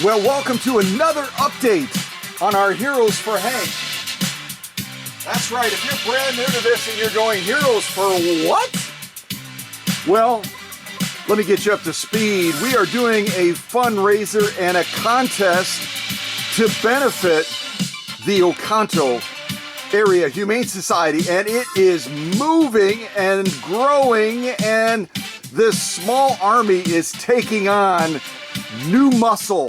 Well, welcome to another update on our Heroes for Hank. That's right, if you're brand new to this and you're going, Heroes for what? Well, let me get you up to speed. We are doing a fundraiser and a contest to benefit the Oconto Area Humane Society, and it is moving and growing, and this small army is taking on new muscle.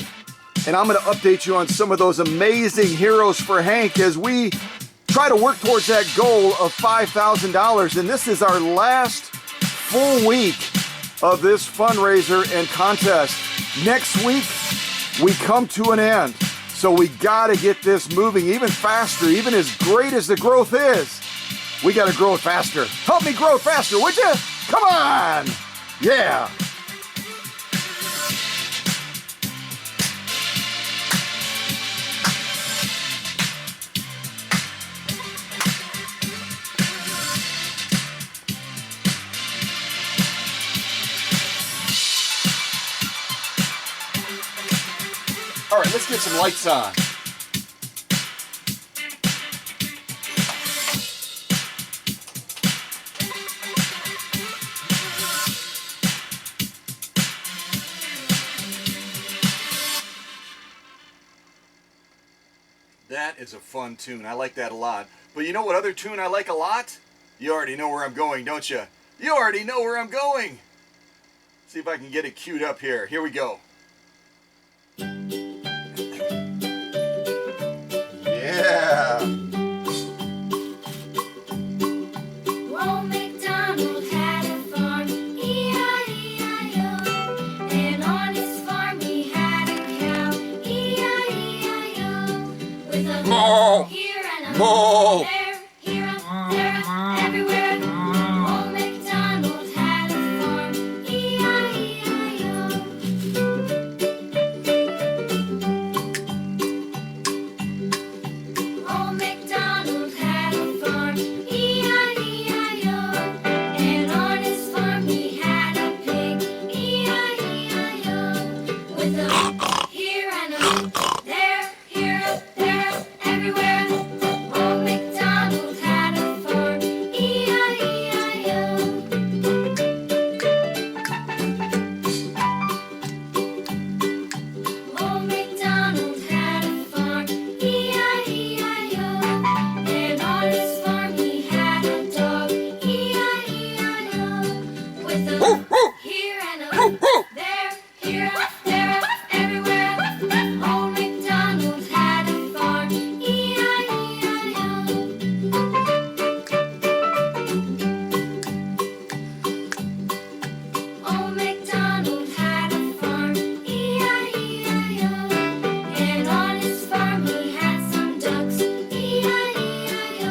And I'm going to update you on some of those amazing Heroes for Hank as we try to work towards that goal of $5,000. And this is our last full week of this fundraiser and contest. Next week, we come to an end. So we got to get this moving even faster. Even as great as the growth is, we got to grow it faster. Help me grow faster, would you? Come on! Yeah! All right, let's get some lights on. That is a fun tune. I like that a lot. But you know what other tune I like a lot? You already know where I'm going, don't you? You already know where I'm going. See if I can get it queued up here. Here we go. Yeah. Old MacDonald had a farm, E-I-E-I-O. And on his farm he had a cow, E-I-E-I-O. With a Moo. here and a Moo. there, here, there, everywhere. Old MacDonald had a farm, E-I-E-I-O. Old MacDonald had a farm, E-I-E-I-O. And on his farm he had a pig, E-I-E-I-O. With a here and a there, here, there, everywhere. Old MacDonald had a farm, E-I-E-I-O. Old MacDonald had a farm, E-I-E-I-O. And on his farm he had a dog, E-I-E-I-O. With a here and a there, here, there, everywhere. Old MacDonald had a farm, E-I-E-I-O. Old MacDonald had a farm, E-I-E-I-O. And on his farm he had some ducks, E-I-E-I-O.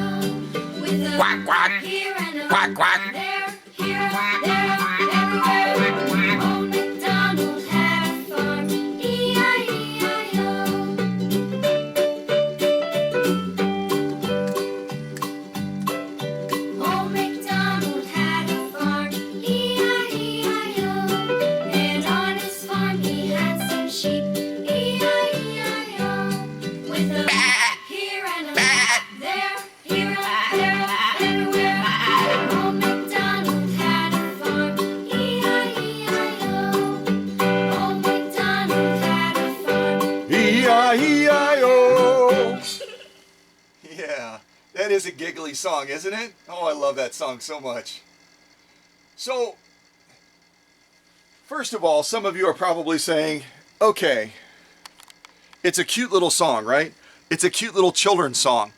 With a Quack, quack. here and a Quack, quack. there, here, there, everywhere. Old MacDonald had a farm, E-I-E-I-O. Old MacDonald had a farm, E-I-E-I-O. And on his farm he had some sheep, E-I-E-I-O. With a here and a there, here, there, everywhere. Old MacDonald had a farm, E-I-E-I-O. Old MacDonald had a farm. E-I-E-I-O. Yeah, that is a giggly song, isn't it? Oh, I love that song so much. So, first of all, some of you are probably saying, okay, it's a cute little song, right? It's a cute little children's song.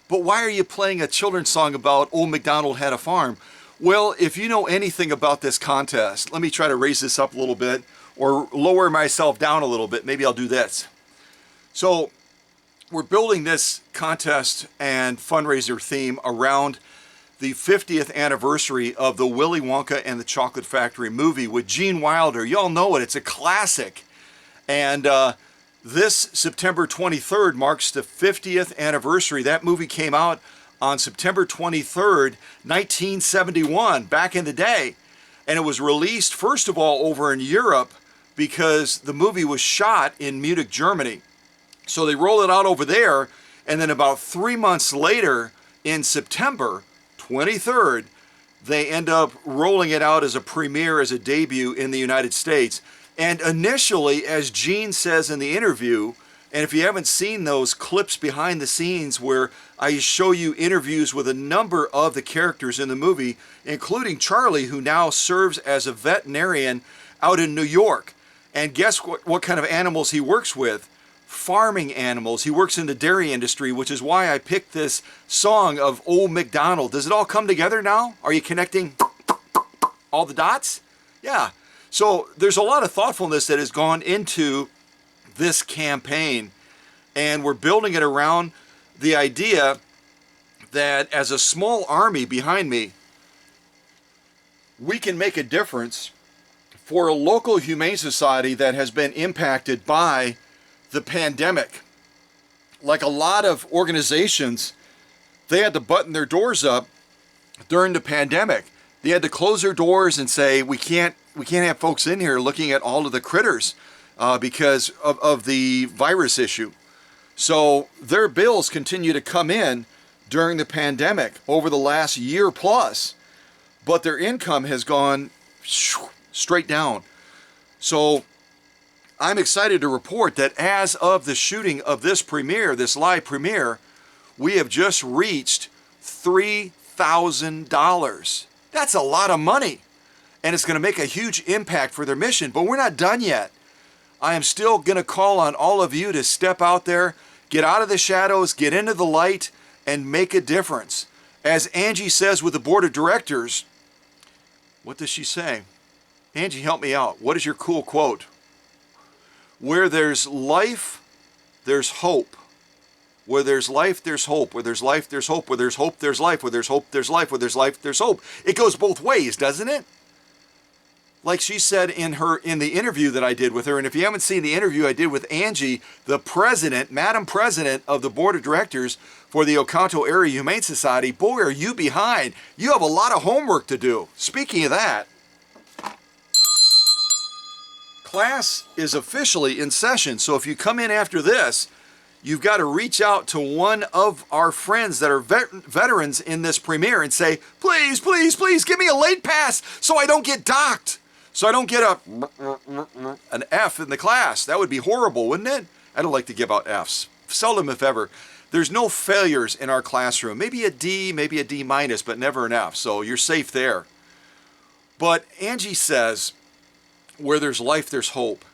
But why are you playing a children's song about Old MacDonald had a farm? Well, if you know anything about this contest, let me try to raise this up a little bit or lower myself down a little bit. Maybe I'll do this. So we're building this contest and fundraiser theme around the 50th anniversary of the Willy Wonka and the Chocolate Factory movie with Gene Wilder. Y'all know it. It's a classic. And this September 23rd marks the 50th anniversary. That movie came out on September 23rd, 1971, back in the day. And it was released, first of all, over in Europe because the movie was shot in Munich, Germany. So they roll it out over there, and then about 3 months later, in September 23rd, they end up rolling it out as a premiere, as a debut in the United States. And initially, as Gene says in the interview, and if you haven't seen those clips behind the scenes where I show you interviews with a number of the characters in the movie, including Charlie, who now serves as a veterinarian out in New York. And guess what kind of animals he works with? Farming animals. He works in the dairy industry, which is why I picked this song of Old MacDonald. Does it all come together now? Are you connecting all the dots? Yeah. So there's a lot of thoughtfulness that has gone into this campaign, and we're building it around the idea that as a small army behind me, we can make a difference for a local humane society that has been impacted by the pandemic. Like a lot of organizations, they had to button their doors up during the pandemic. They had to close their doors and say, we can't have folks in here looking at all of the critters because of the virus issue. So their bills continue to come in during the pandemic over the last year plus, but their income has gone straight down. So I'm excited to report that as of the shooting of this premiere, this live premiere, we have just reached $3,000. That's a lot of money, and it's going to make a huge impact for their mission, but we're not done yet. I am still going to call on all of you to step out there, get out of the shadows, get into the light, and make a difference. As Angie says with the board of directors, what does she say? Angie, help me out. What is your cool quote? Where there's life, there's hope. Where there's life, there's hope. Where there's life, there's hope. Where there's hope, there's life. Where there's hope, there's life. Where there's life, there's hope. It goes both ways, doesn't it? Like she said in the interview that I did with her, and if you haven't seen the interview I did with Angie, the president, Madam President of the board of directors for the Oconto Area Humane Society, boy, are you behind. You have a lot of homework to do. Speaking of that, class is officially in session, so if you come in after this, you've got to reach out to one of our friends that are veterans in this premiere and say, please, please, please give me a late pass so I don't get docked, so I don't get an F in the class. That would be horrible, wouldn't it? I don't like to give out Fs. Seldom, if ever. There's no failures in our classroom. Maybe a D, maybe a D minus, but never an F, so you're safe there. But Angie says, where there's life, there's hope.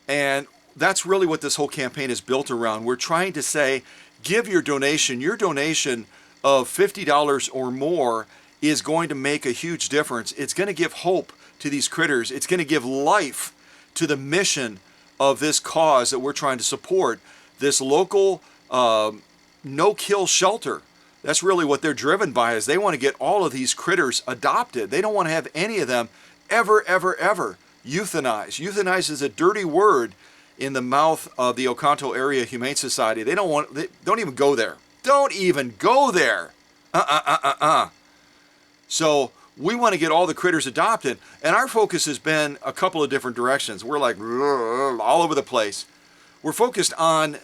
And that's really what this whole campaign is built around. We're trying to say, give your donation. Your donation of $50 or more is going to make a huge difference. It's going to give hope to these critters. It's going to give life to the mission of this cause that we're trying to support, this local no-kill shelter. That's really what they're driven by, is they want to get all of these critters adopted. They don't want to have any of them ever, ever, ever euthanized. Euthanize is a dirty word in the mouth of the Oconto Area Humane Society. They don't even go there. Don't even go there. So we want to get all the critters adopted, and our focus has been a couple of different directions. We're like all over the place. We're focused on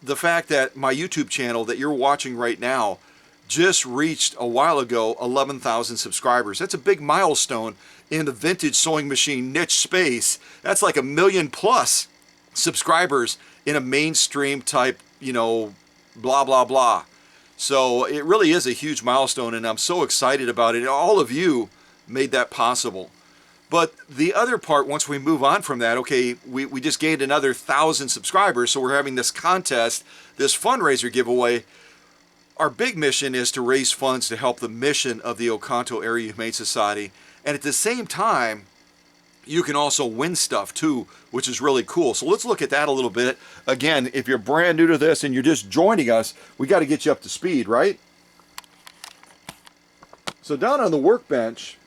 the fact that my YouTube channel that you're watching right now just reached a while ago 11,000 subscribers. That's a big milestone in the vintage sewing machine niche space. That's like 1 million plus subscribers in a mainstream type, blah, blah, blah. So it really is a huge milestone, and I'm so excited about it. All of you made that possible. But the other part, once we move on from that, okay, we just gained another 1,000 subscribers, so we're having this contest, this fundraiser giveaway. Our big mission is to raise funds to help the mission of the Oconto Area Humane Society. And at the same time, you can also win stuff too, which is really cool. So let's look at that a little bit. Again, if you're brand new to this and you're just joining us, we got to get you up to speed, right? So down on the workbench,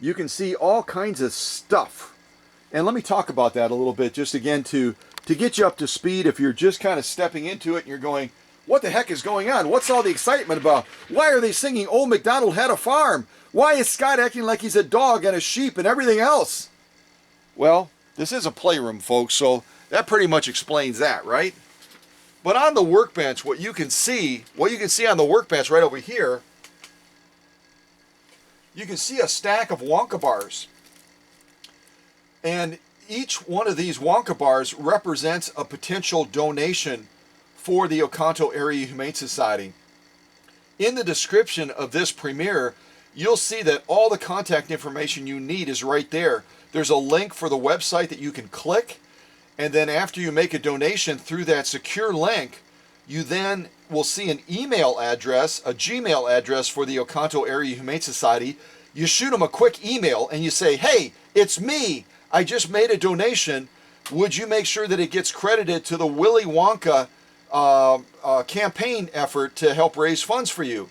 you can see all kinds of stuff. And let me talk about that a little bit, just again to get you up to speed if you're just kind of stepping into it and you're going, what the heck is going on? What's all the excitement about? Why are they singing Old MacDonald Had a Farm? Why is Scott acting like he's a dog and a sheep and everything else? Well, this is a playroom, folks, so that pretty much explains that, right? But on the workbench, what you can see on the workbench right over here, you can see a stack of Wonka bars. And each one of these Wonka bars represents a potential donation for the Oconto Area Humane Society. In the description of this premiere, you'll see that all the contact information you need is right there. There's a link for the website that you can click, and then after you make a donation through that secure link, you then will see an email address, a Gmail address for the Oconto Area Humane Society. You shoot them a quick email and you say, hey, it's me. I just made a donation. Would you make sure that it gets credited to the Willy Wonka campaign effort to help raise funds for you?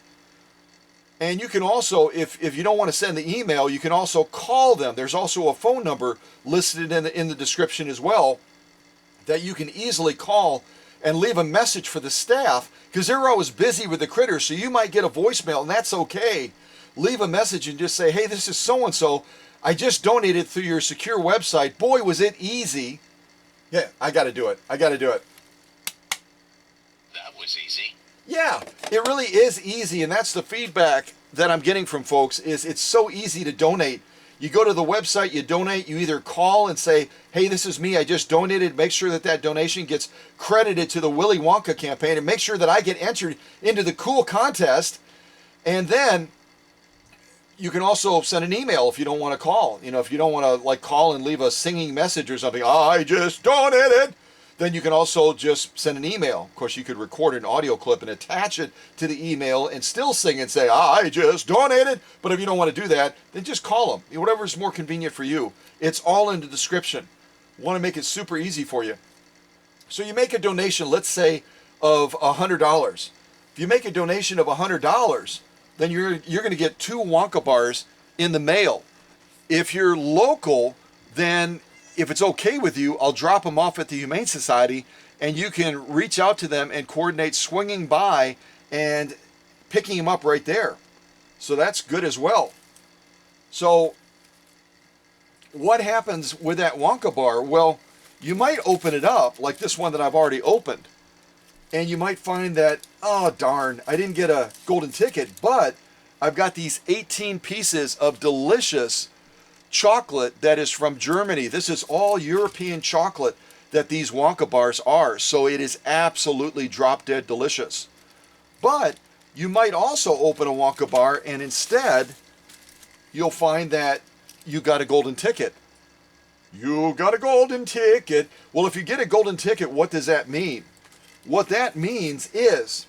And you can also, if you don't want to send the email, you can also call them. There's also a phone number listed in the description as well that you can easily call and leave a message for the staff, because they're always busy with the critters, so you might get a voicemail, and that's okay. Leave a message and just say, hey, this is so-and-so. I just donated through your secure website. Boy, was it easy. Yeah, I got to do it. That was easy. Yeah, it really is easy, and that's the feedback that I'm getting from folks, is it's so easy to donate. You go to the website, you donate, you either call and say, hey, this is me, I just donated. Make sure that that donation gets credited to the Willy Wonka campaign, and make sure that I get entered into the cool contest. And then you can also send an email if you don't want to call. You know, if you don't want to call and leave a singing message or something, I just donated, then you can also just send an email. Of course, you could record an audio clip and attach it to the email and still sing and say, I just donated. But if you don't want to do that, then just call them. Whatever is more convenient for you. It's all in the description. Want to make it super easy for you. So you make a donation, let's say, of $100. If you make a donation of $100, then you're going to get 2 Wonka bars in the mail. If you're local, then if it's okay with you, I'll drop them off at the Humane Society, and you can reach out to them and coordinate swinging by and picking them up right there. So that's good as well. So what happens with that Wonka bar? Well, you might open it up, like this one that I've already opened, and you might find that, oh darn, I didn't get a golden ticket, but I've got these 18 pieces of delicious chocolate that is from Germany. This is all European chocolate that these Wonka bars are, so it is absolutely drop dead delicious. But you might also open a Wonka bar and instead you'll find that you got a golden ticket. You got a golden ticket. Well, if you get a golden ticket, what does that mean? What that means is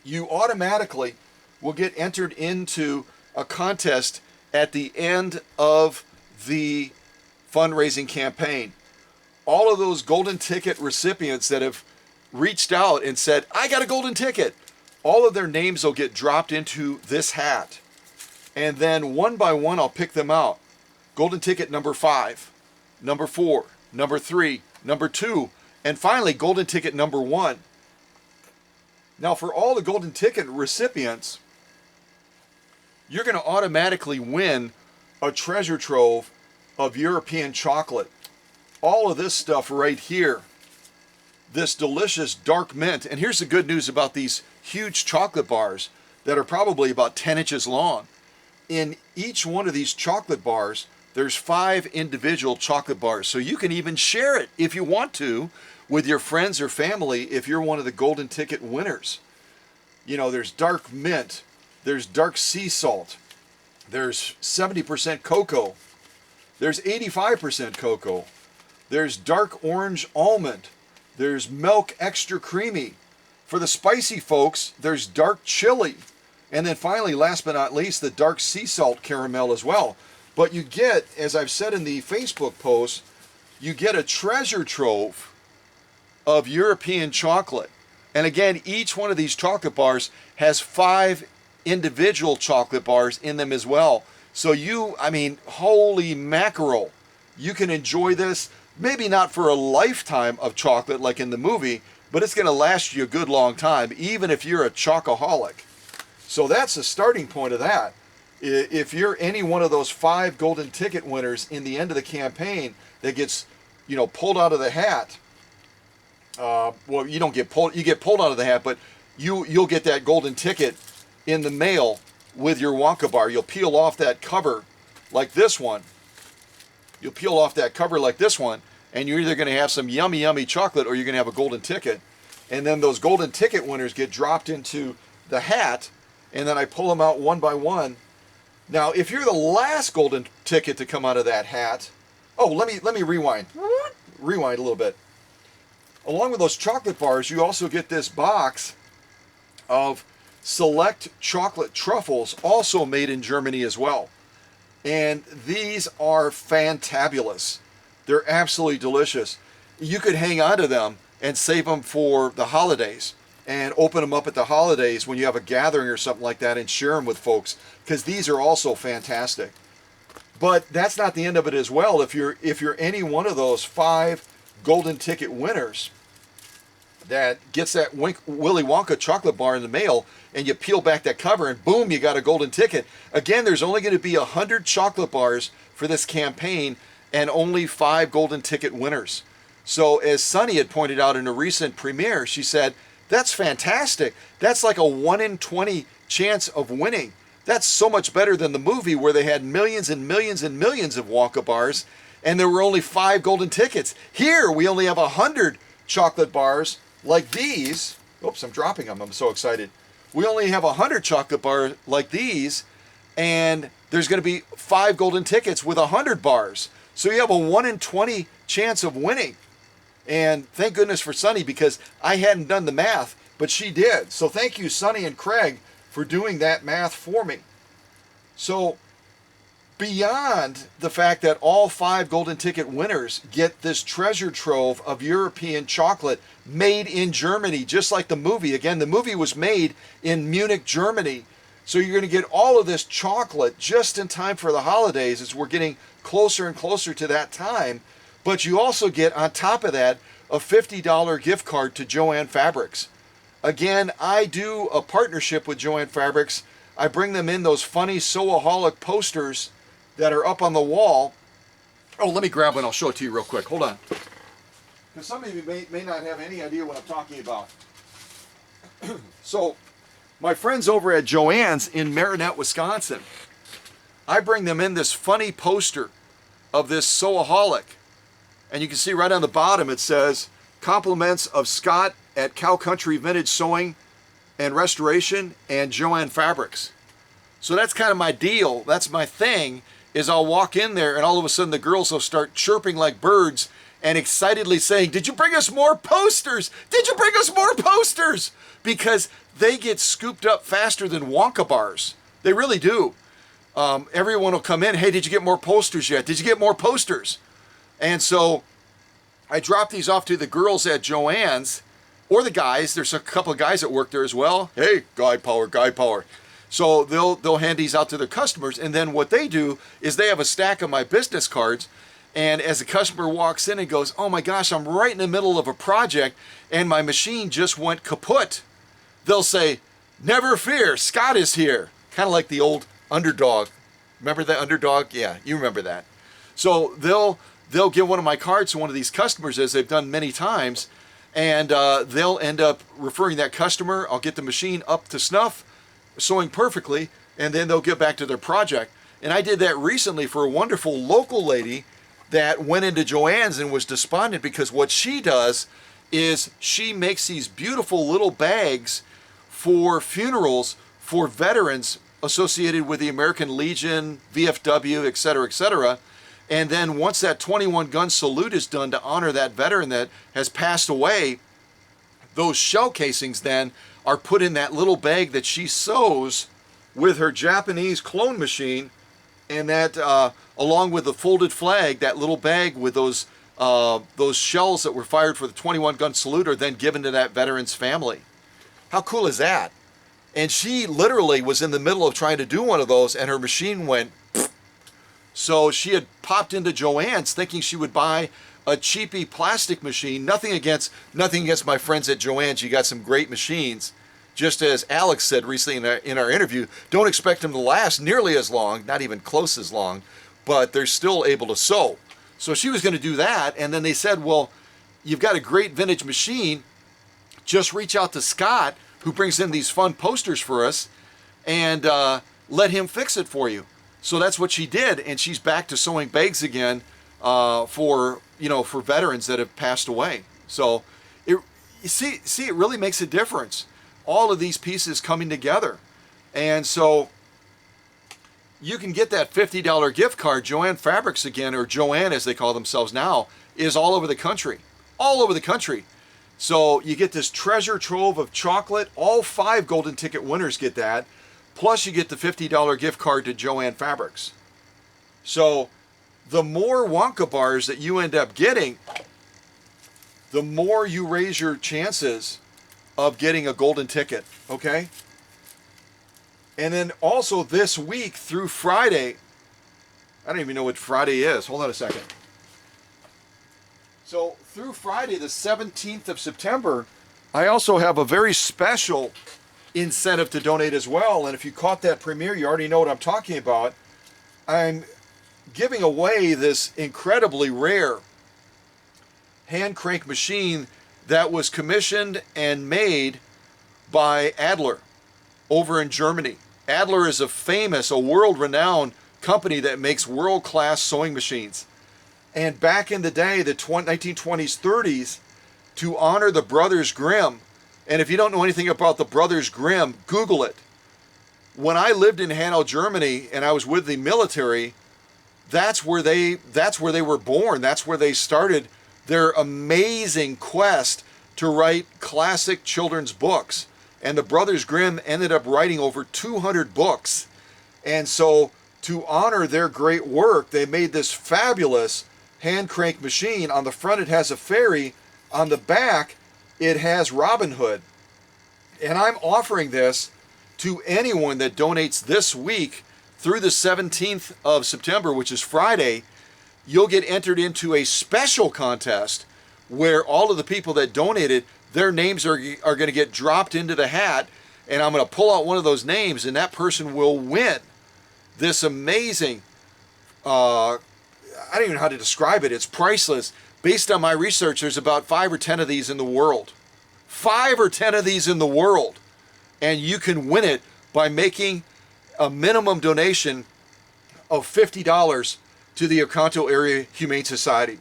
you automatically will get entered into a contest at the end of the fundraising campaign. All of those golden ticket recipients that have reached out and said, I got a golden ticket, all of their names will get dropped into this hat. And then one by one, I'll pick them out. Golden ticket number 5, number 4, number 3, number 2, and finally golden ticket number 1. Now for all the golden ticket recipients, you're going to automatically win a treasure trove of European chocolate. All of this stuff right here, this delicious dark mint. And here's the good news about these huge chocolate bars that are probably about 10 inches long. In each one of these chocolate bars, there's 5 individual chocolate bars. So you can even share it if you want to with your friends or family if you're one of the golden ticket winners. You know, there's dark mint, there's dark sea salt, there's 70% cocoa, there's 85% cocoa, there's dark orange almond, there's milk extra creamy. For the spicy folks, there's dark chili. And then finally, last but not least, the dark sea salt caramel as well. But you get, as I've said in the Facebook post, you get a treasure trove of European chocolate. And again, each one of these chocolate bars has 5 individual chocolate bars in them as well. So holy mackerel, you can enjoy this, maybe not for a lifetime of chocolate like in the movie, but it's going to last you a good long time, even if you're a chocoholic. So that's the starting point of that. If you're any one of those 5 golden ticket winners in the end of the campaign that gets, pulled out of the hat, well, you don't get pulled. You get pulled out of the hat, but you'll get that golden ticket in the mail with your Wonka bar. You'll peel off that cover like this one. You'll peel off that cover like this one, and you're either going to have some yummy, yummy chocolate or you're going to have a golden ticket. And then those golden ticket winners get dropped into the hat, and then I pull them out one by one. Now, if you're the last golden ticket to come out of that hat, let me rewind. Rewind a little bit. Along with those chocolate bars, you also get this box of select chocolate truffles, also made in Germany as well. And these are fantabulous. They're absolutely delicious. You could hang on to them and save them for the holidays and open them up at the holidays when you have a gathering or something like that and share them with folks, because these are also fantastic. But that's not the end of it as well. If you're any one of those 5 golden ticket winners that gets that Willy Wonka chocolate bar in the mail, and you peel back that cover and boom, you got a golden ticket. Again, there's only going to be 100 chocolate bars for this campaign and only 5 golden ticket winners. So as Sunny had pointed out in a recent premiere, she said, that's fantastic. That's like a 1 in 20 chance of winning. That's so much better than the movie where they had millions and millions and millions of Wonka bars and there were only 5 golden tickets. Here we only have 100 chocolate bars like these. Oops, I'm dropping them. I'm so excited. We only have 100 chocolate bars like these, and there's going to be 5 golden tickets with 100 bars. So you have a 1 in 20 chance of winning. And thank goodness for Sunny, because I hadn't done the math, but she did. So thank you, Sunny and Craig, for doing that math for me. So beyond the fact that all 5 golden ticket winners get this treasure trove of European chocolate made in Germany, just like the movie. Again, the movie was made in Munich, Germany. So you're going to get all of this chocolate just in time for the holidays as we're getting closer and closer to that time. But you also get, on top of that, a $50 gift card to Joann Fabrics. Again, I do a partnership with Joann Fabrics. I bring them in those funny Sewaholic posters that are up on the wall. Oh, let me grab one. I'll show it to you real quick. Hold on. Because some of you may not have any idea what I'm talking about. So, my friends over at Joann's in Marinette, Wisconsin, I bring them in this funny poster of this Sewaholic. And you can see right on the bottom it says, compliments of Scott at Cow Country Vintage Sewing and Restoration and Joann Fabrics. So that's kind of my deal. That's my thing, is I'll walk in there and all of a sudden the girls will start chirping like birds and excitedly saying, did you bring us more posters? Did you bring us more posters? Because they get scooped up faster than Wonka bars. They really do. Everyone will come in, hey, did you get more posters yet? Did you get more posters? And so I drop these off to the girls at Joann's, or the guys. There's a couple of guys that work there as well. Hey, guy power. So they'll hand these out to their customers, and then what they do is they have a stack of my business cards, and as a customer walks in and goes, oh my gosh, I'm right in the middle of a project and my machine just went kaput, they'll say, never fear, Scott is here. Kind of like the old Underdog. Remember that Underdog? Yeah, you remember that. So they'll give one of my cards to one of these customers, as they've done many times, and they'll end up referring that customer. I'll get the machine up to snuff, sewing perfectly, and then they'll get back to their project. And I did that recently for a wonderful local lady that went into Joann's and was despondent because what she does is she makes these beautiful little bags for funerals for veterans associated with the American Legion, VFW, etc., etc. And then once that 21-gun salute is done to honor that veteran that has passed away, those shell casings then are put in that little bag that she sews with her Japanese clone machine, and that along with the folded flag, that little bag with those shells that were fired for the 21-gun salute are then given to that veteran's family. How cool is that? And she literally was in the middle of trying to do one of those, and her machine went pfft. So she had popped into Joann's thinking she would buy a cheapy plastic machine. Nothing against my friends at Joann's. You got some great machines. just as Alex said recently in our interview, don't expect them to last nearly as long, not even close as long, but they're still able to sew. So she was going to do that, and then they said, well, you've got a great vintage machine, just reach out to Scott, who brings in these fun posters for us, and let him fix it for you. So that's what she did, and she's back to sewing bags again for veterans that have passed away. So it really makes a difference. All of these pieces coming together. And so you can get that $50 gift card. Joann Fabrics again, or Joann as they call themselves now, is all over the country. All over the country. So you get this treasure trove of chocolate. All 5 golden ticket winners get that. Plus you get the $50 gift card to Joann Fabrics. So the more Wonka bars that you end up getting, the more you raise your chances of getting a golden ticket, okay? And then also this week through Friday, I don't even know what Friday is. Hold on a second. So through Friday, the 17th of September, I also have a very special incentive to donate as well. And if you caught that premiere, you already know what I'm talking about. I'm giving away this incredibly rare hand crank machine that was commissioned and made by Adler over in Germany. Adler is a world-renowned company that makes world-class sewing machines. And back in the day, the 1920s, 30s, to honor the Brothers Grimm, and if you don't know anything about the Brothers Grimm, Google it. When I lived in Hanau, Germany, and I was with the military, that's where they were born. That's where they started their amazing quest to write classic children's books. And the Brothers Grimm ended up writing over 200 books. And so to honor their great work, they made this fabulous hand crank machine. On the front it has a fairy, on the back it has Robin Hood. And I'm offering this to anyone that donates this week through the 17th of September, which is Friday. You'll get entered into a special contest where all of the people that donated, their names are going to get dropped into the hat, and I'm going to pull out one of those names, and that person will win this amazing, I don't even know how to describe it. It's priceless. Based on my research, there's about 5 or 10 of these in the world. 5 or 10 of these in the world. And you can win it by making a minimum donation of $50 to the Oconto Area Humane Society.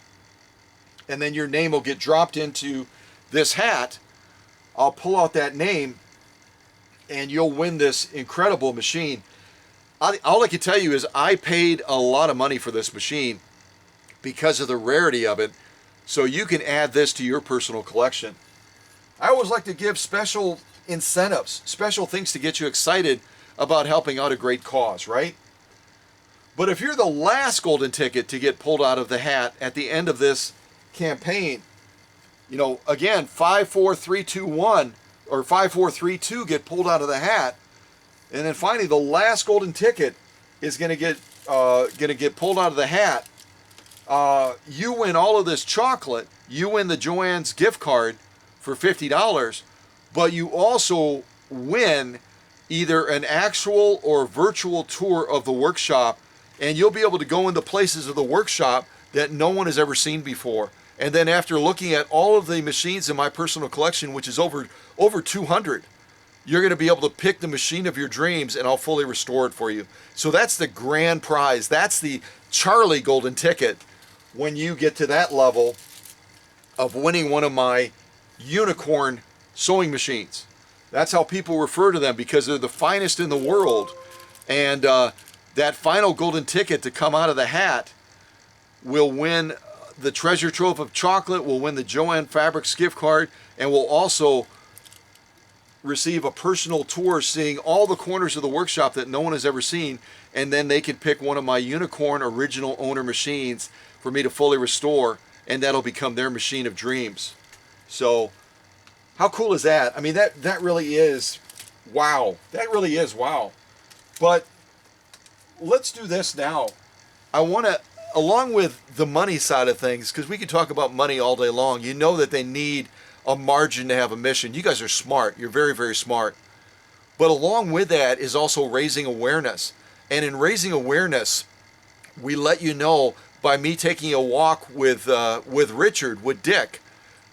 And then your name will get dropped into this hat. I'll pull out that name and you'll win this incredible machine. All I can tell you is I paid a lot of money for this machine because of the rarity of it. So you can add this to your personal collection. I always like to give special incentives, special things to get you excited about helping out a great cause, right? But if you're the last golden ticket to get pulled out of the hat at the end of this campaign, again, 54321 or 5432 get pulled out of the hat, and then finally the last golden ticket is going to get pulled out of the hat. You win all of this chocolate. You win the Joann's gift card for $50, but you also win either an actual or virtual tour of the workshop, and you'll be able to go into places of the workshop that no one has ever seen before. And then after looking at all of the machines in my personal collection, which is over 200, you're going to be able to pick the machine of your dreams, and I'll fully restore it for you. So that's the grand prize. That's the Charlie golden ticket when you get to that level of winning one of my unicorn sewing machines. That's how people refer to them, because they're the finest in the world. And that final golden ticket to come out of the hat will win the treasure trove of chocolate, will win the Joann Fabrics gift card, and will also receive a personal tour seeing all the corners of the workshop that no one has ever seen. And then they can pick one of my unicorn original owner machines for me to fully restore, and that'll become their machine of dreams. So how cool is that? I mean, that really is wow. That really is wow. But let's do this now. I want to, along with the money side of things, because we could talk about money all day long. You know that they need a margin to have a mission. You guys are smart. You're very, very smart. But along with that is also raising awareness. And in raising awareness, we let you know by me taking a walk with Richard, with Dick,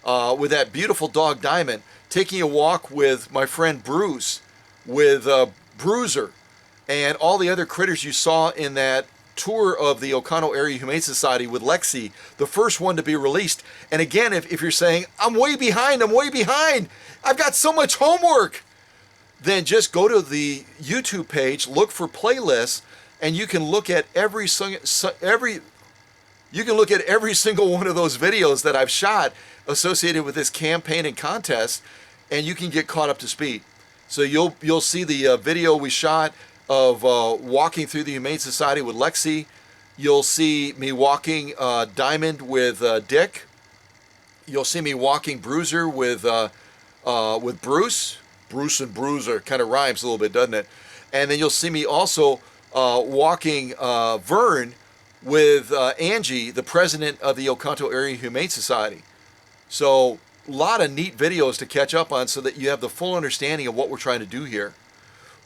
with that beautiful dog Diamond, taking a walk with my friend Bruce, with Bruiser, and all the other critters you saw in that tour of the Oconto Area Humane Society with Lexi, the first one to be released. And again, if you're saying, I'm way behind, I've got so much homework, then just go to the YouTube page, look for playlists, and you can look at every single one of those videos that I've shot associated with this campaign and contest, and you can get caught up to speed. So you'll see the video we shot of walking through the Humane Society with Lexi. You'll see me walking Diamond with Dick. You'll see me walking Bruiser with Bruce. Bruce and Bruiser kind of rhymes a little bit, doesn't it? And then you'll see me also walking Vern with Angie, the president of the Oconto Area Humane Society. So a lot of neat videos to catch up on so that you have the full understanding of what we're trying to do here.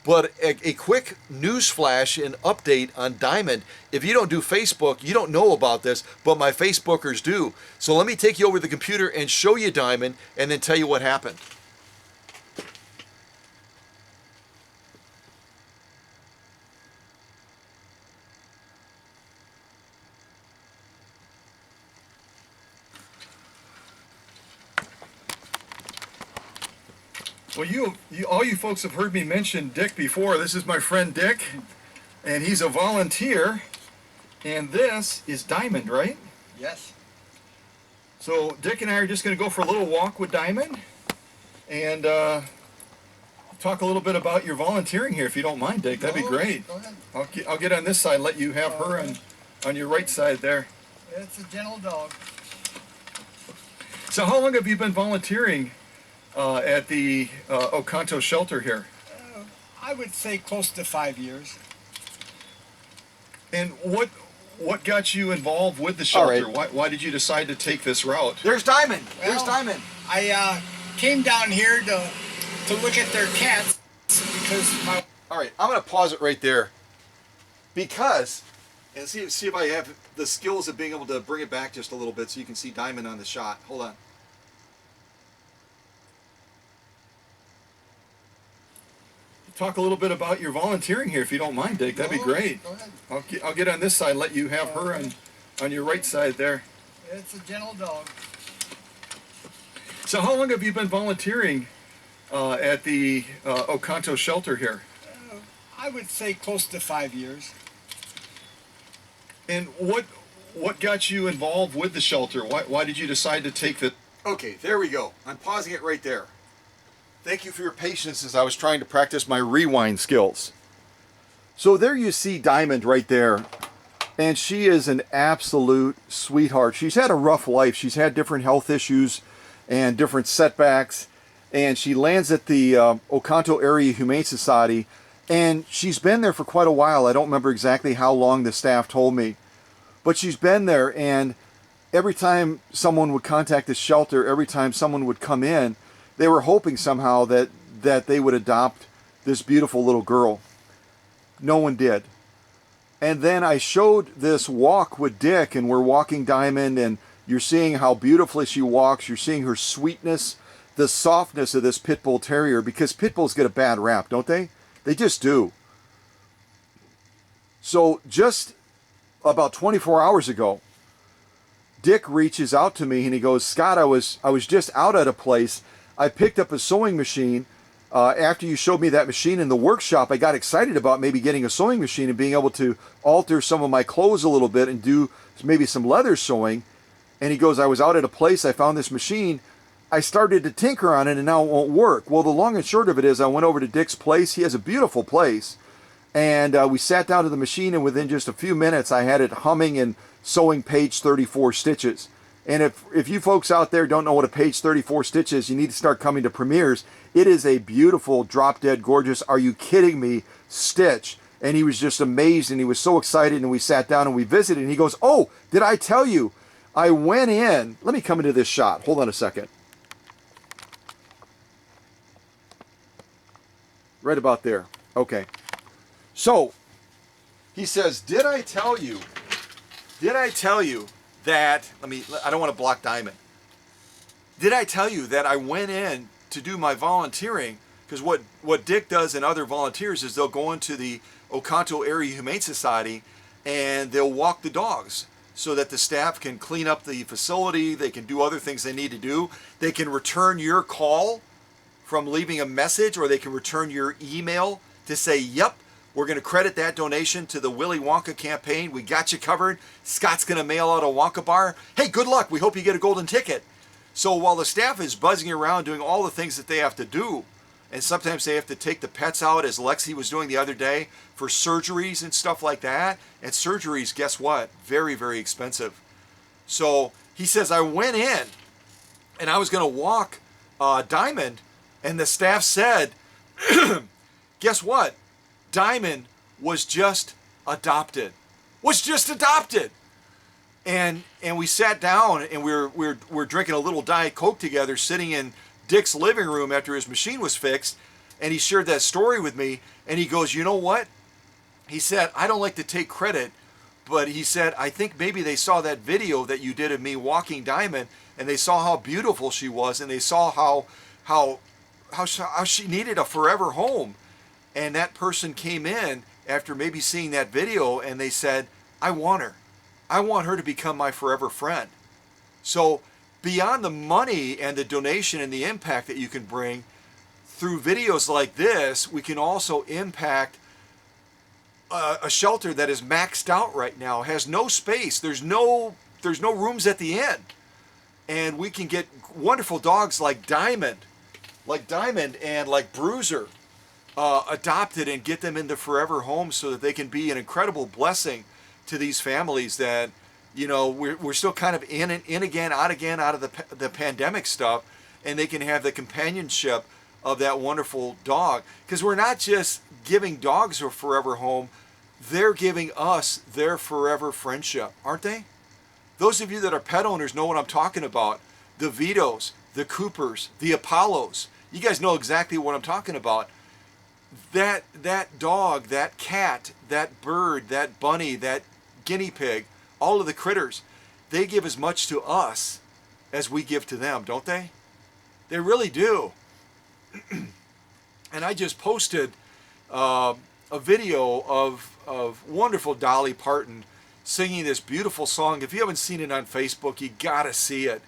But a quick news flash and update on Diamond. If you don't do Facebook, you don't know about this, but my Facebookers do. So let me take you over to the computer and show you Diamond and then tell you what happened. Well, all you folks have heard me mention Dick before. This is my friend Dick, and he's a volunteer. And this is Diamond, right? Yes. So Dick and I are just going to go for a little walk with Diamond and talk a little bit about your volunteering here, if you don't mind, Dick. That'd be great. Go ahead. I'll get on this side, let you have her on your right side there. It's a gentle dog. So how long have you been volunteering at the Oconto shelter here? I would say close to 5 years. And what got you involved with the shelter? All right. Why did you decide to take this route? There's Diamond. There's Well, Diamond. I came down here to look at their cats because my All right, I'm going to pause it right there because, and see if I have the skills of being able to bring it back just a little bit so you can see Diamond on the shot. Hold on. Talk a little bit about your volunteering here, if you don't mind, Dick. That'd be great. Go ahead. I'll get on this side, let you have her on your right side there. It's a gentle dog. So how long have you been volunteering at the Oconto shelter here? I would say close to 5 years. And what got you involved with the shelter? Why did you decide to take the... Okay, there we go. I'm pausing it right there. Thank you for your patience as I was trying to practice my rewind skills. So there you see Diamond right there. And she is an absolute sweetheart. She's had a rough life. She's had different health issues and different setbacks. And she lands at the Oconto Area Humane Society. And she's been there for quite a while. I don't remember exactly how long the staff told me. But she's been there, and every time someone would contact the shelter, every time someone would come in, they were hoping somehow that they would adopt this beautiful little girl. No one did. And then I showed this walk with Dick, and we're walking Diamond, and you're seeing how beautifully she walks. You're seeing her sweetness, the softness of this pit bull terrier, because pit bulls get a bad rap, don't they? They just do. So just about 24 hours ago, Dick reaches out to me and he goes, Scott, I was just out at a place. I picked up a sewing machine. After you showed me that machine in the workshop, I got excited about maybe getting a sewing machine and being able to alter some of my clothes a little bit and do maybe some leather sewing. And he goes, I was out at a place, I found this machine. I started to tinker on it and now it won't work. Well, the long and short of it is I went over to Dick's place. He has a beautiful place. And we sat down to the machine, and within just a few minutes, I had it humming and sewing page 34 stitches. And if you folks out there don't know what a page 34 stitch is, you need to start coming to premieres. It is a beautiful, drop-dead gorgeous, are you kidding me, stitch. And he was just amazed, and he was so excited, and we sat down and we visited, and he goes, oh, did I tell you? I went in, let me come into this shot. Hold on a second. Right about there. Okay. So, he says, did I tell you that, I don't want to block Diamond. Did I tell you that I went in to do my volunteering? Because what Dick does and other volunteers is they'll go into the Oconto Area Humane Society and they'll walk the dogs so that the staff can clean up the facility, they can do other things they need to do. They can return your call from leaving a message, or they can return your email to say, yep, we're going to credit that donation to the Willy Wonka campaign. We got you covered. Scott's going to mail out a Wonka bar. Hey, good luck. We hope you get a golden ticket. So while the staff is buzzing around doing all the things that they have to do, and sometimes they have to take the pets out, as Lexi was doing the other day, for surgeries and stuff like that. And surgeries, guess what? Very, very expensive. So he says, I went in and I was going to walk Diamond, and the staff said, guess what? Diamond was just adopted. And we sat down and we're drinking a little Diet Coke together, sitting in Dick's living room after his machine was fixed, and he shared that story with me, and he goes, you know what? He said, I don't like to take credit, but he said, I think maybe they saw that video that you did of me walking Diamond, and they saw how beautiful she was, and they saw how she needed a forever home. And that person came in after maybe seeing that video, and they said, I want her. I want her to become my forever friend. So beyond the money and the donation and the impact that you can bring through videos like this, we can also impact a shelter that is maxed out right now, has no space. There's no rooms at the end. And we can get wonderful dogs like Diamond and like Bruiser adopted and get them into forever homes so that they can be an incredible blessing to these families that, you know, we're still kind of in again, out of the pandemic stuff, and they can have the companionship of that wonderful dog. Because we're not just giving dogs a forever home, they're giving us their forever friendship, aren't they? Those of you that are pet owners know what I'm talking about. The Vitos, the Coopers, the Apollos. You guys know exactly what I'm talking about. That dog, that cat, that bird, that bunny, that guinea pig, all of the critters, they give as much to us as we give to them, don't they? They really do. And I just posted a video of wonderful Dolly Parton singing this beautiful song. If you haven't seen it on Facebook, you gotta see it.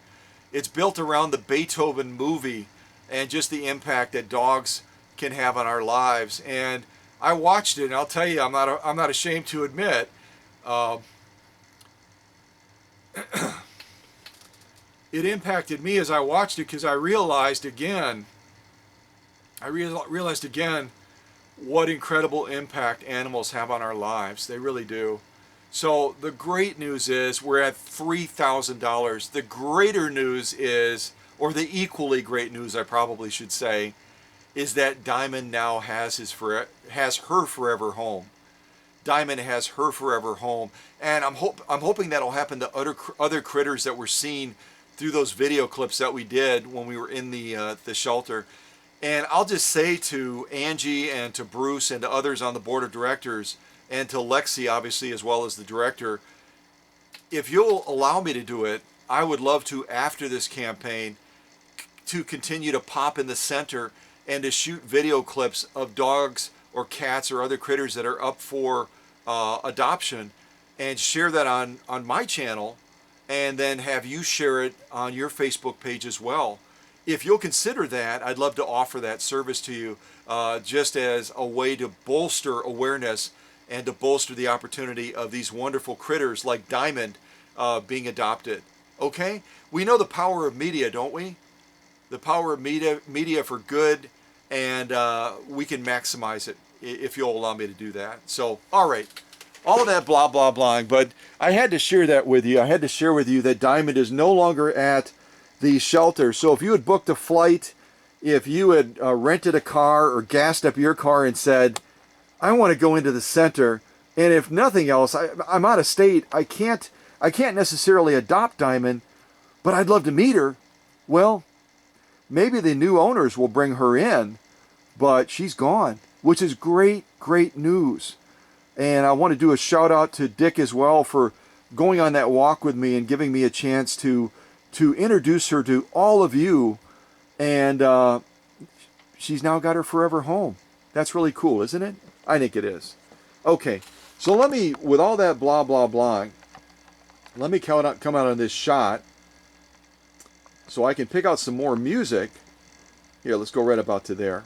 It's built around the Beethoven movie and just the impact that dogs can have on our lives. And I watched it, and I'll tell you, I'm not ashamed to admit, it impacted me as I watched it, because I realized again what incredible impact animals have on our lives. They really do. So the great news is we're at $3,000. The greater news is, or the equally great news I probably should say, is that Diamond now has her forever home. Diamond has her forever home, and I'm hoping that'll happen to other critters that we're seeing through those video clips that we did when we were in the shelter. And I'll just say to Angie and to Bruce and to others on the board of directors, and to Lexi obviously as well as the director, if you'll allow me to do it, I would love to, after this campaign, to continue to pop in the center and to shoot video clips of dogs or cats or other critters that are up for adoption, and share that on my channel, and then have you share it on your Facebook page as well. If you'll consider that, I'd love to offer that service to you, just as a way to bolster awareness and to bolster the opportunity of these wonderful critters like Diamond being adopted. Okay? We know the power of media, don't we? The power of media for good, and we can maximize it if you'll allow me to do that. So, all right. All of that blah, blah, blah, but I had to share that with you. I had to share with you that Diamond is no longer at the shelter. So if you had booked a flight, if you had rented a car or gassed up your car and said, I want to go into the center, and if nothing else, I'm out of state, I can't necessarily adopt Diamond, but I'd love to meet her. Well, maybe the new owners will bring her in, but she's gone, which is great, great news. And I want to do a shout out to Dick as well for going on that walk with me and giving me a chance to introduce her to all of you. And she's now got her forever home. That's really cool, isn't it? I think it is. Okay, so let me, with all that blah, blah, blah, let me come out on this shot so I can pick out some more music. Here, let's go right about to there.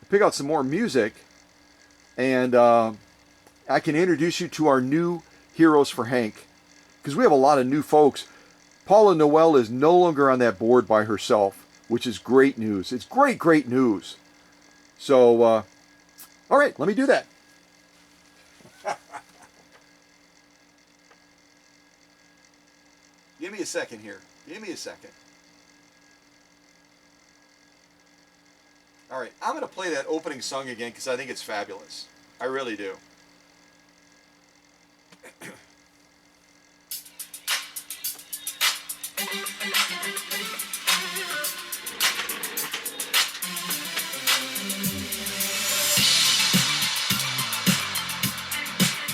Pick out some more music, and I can introduce you to our new Heroes for Hank, because we have a lot of new folks. Paula Noel is no longer on that board by herself, which is great news. It's great, great news. So, all right, let me do that. Give me a second here. Give me a second. All right, I'm going to play that opening song again because I think it's fabulous. I really do.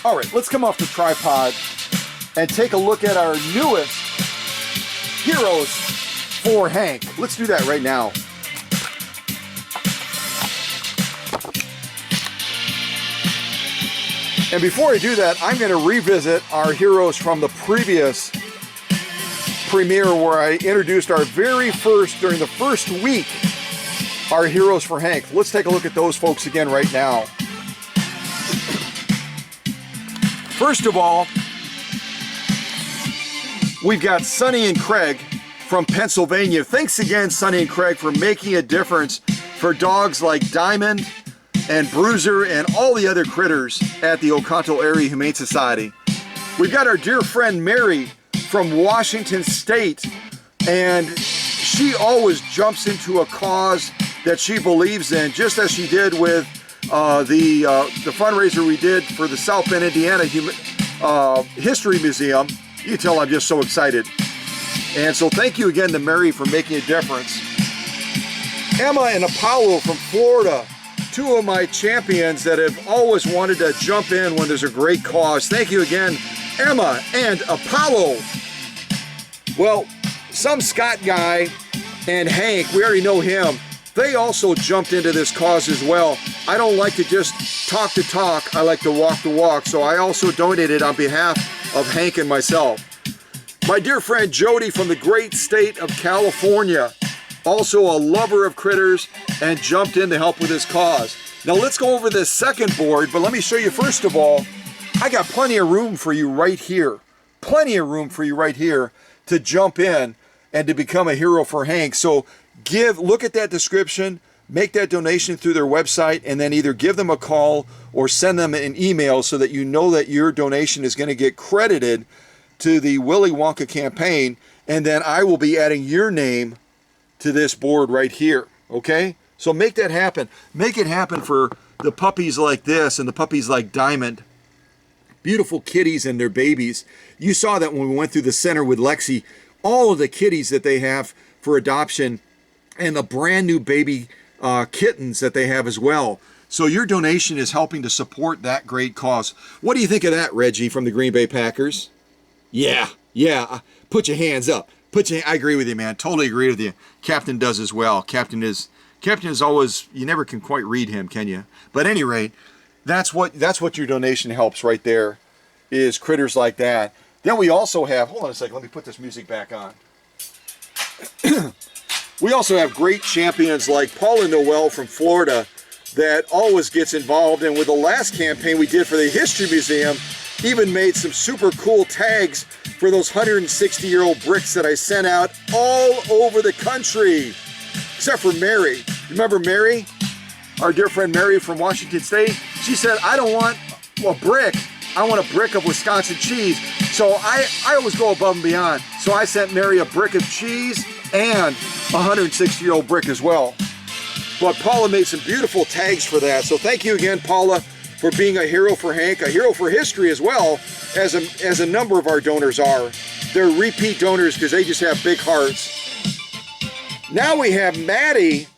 All right, let's come off the tripod and take a look at our newest Heroes for Hank. Let's do that right now. And before I do that, I'm going to revisit our heroes from the previous premiere where I introduced our very first, during the first week, our Heroes for Hank. Let's take a look at those folks again right now. First of all, we've got Sonny and Craig from Pennsylvania. Thanks again, Sonny and Craig, for making a difference for dogs like Diamond and Bruiser and all the other critters at the Oconto Area Humane Society. We've got our dear friend Mary from Washington State, and she always jumps into a cause that she believes in, just as she did with the fundraiser we did for the South Bend, Indiana History Museum. You can tell I'm just so excited. And so thank you again to Mary for making a difference. Emma and Apollo from Florida, two of my champions that have always wanted to jump in when there's a great cause. Thank you again, Emma and Apollo. Well, some Scott guy and Hank, we already know him, they also jumped into this cause as well. I don't like to just talk the talk, I like to walk the walk, so I also donated on behalf of Hank and myself. My dear friend Jody from the great state of California, also a lover of critters, and jumped in to help with this cause. Now let's go over this second board, but let me show you first of all, I got plenty of room for you right here. Plenty of room for you right here to jump in and to become a hero for Hank. So look at that description, make that donation through their website, and then either give them a call or send them an email so that you know that your donation is going to get credited to the Willy Wonka campaign, and then I will be adding your name to this board right here, okay? So make that happen. Make it happen for the puppies like this and the puppies like Diamond. Beautiful kitties and their babies. You saw that when we went through the center with Lexi, all of the kitties that they have for adoption and the brand new baby kittens that they have as well. So your donation is helping to support that great cause. What do you think of that, Reggie, from the Green Bay Packers? Yeah. Put your hands up. I agree with you, man. Totally agree with you. Captain does as well. Captain is always, you never can quite read him, can you? But at any rate, that's what your donation helps right there, is critters like that. Then we also have, hold on a second, let me put this music back on. We also have great champions like Paula Noel from Florida that always gets involved. And with the last campaign we did for the History Museum, even made some super cool tags for those 160-year-old bricks that I sent out all over the country, except for Mary. Remember Mary? Our dear friend Mary from Washington State? She said, I don't want a brick, I want a brick of Wisconsin cheese. So I always go above and beyond. So I sent Mary a brick of cheese and a 160-year-old brick as well. But Paula made some beautiful tags for that. So thank you again, Paula, for being a hero for Hank, a hero for history as well, as a number of our donors are. They're repeat donors because they just have big hearts. Now we have Maddie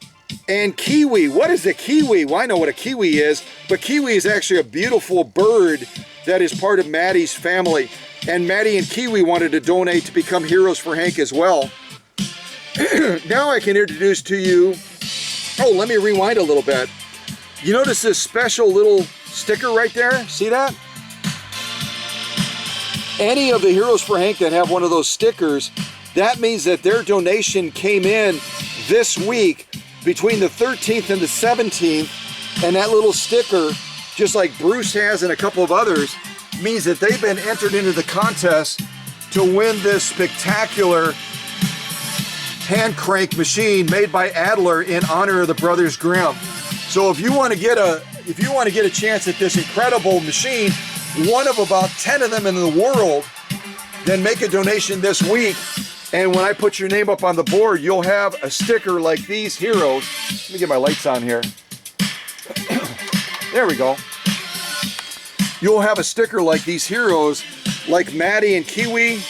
And kiwi, what is a kiwi? Well, I know what a kiwi is, but kiwi is actually a beautiful bird that is part of Maddie's family. And Maddie and Kiwi wanted to donate to become Heroes for Hank as well. Now I can introduce to you, oh, let me rewind a little bit. You notice this special little sticker right there? See that? Any of the Heroes for Hank that have one of those stickers, that means that their donation came in this week between the 13th and the 17th, and that little sticker, just like Bruce has and a couple of others, means that they've been entered into the contest to win this spectacular hand crank machine made by Adler in honor of the Brothers Grimm. So if you want to get a chance at this incredible machine, one of about 10 of them in the world, then make a donation this week. And when I put your name up on the board, you'll have a sticker like these heroes. Let me get my lights on here. There we go. You'll have a sticker like these heroes, like Maddie and Kiwi,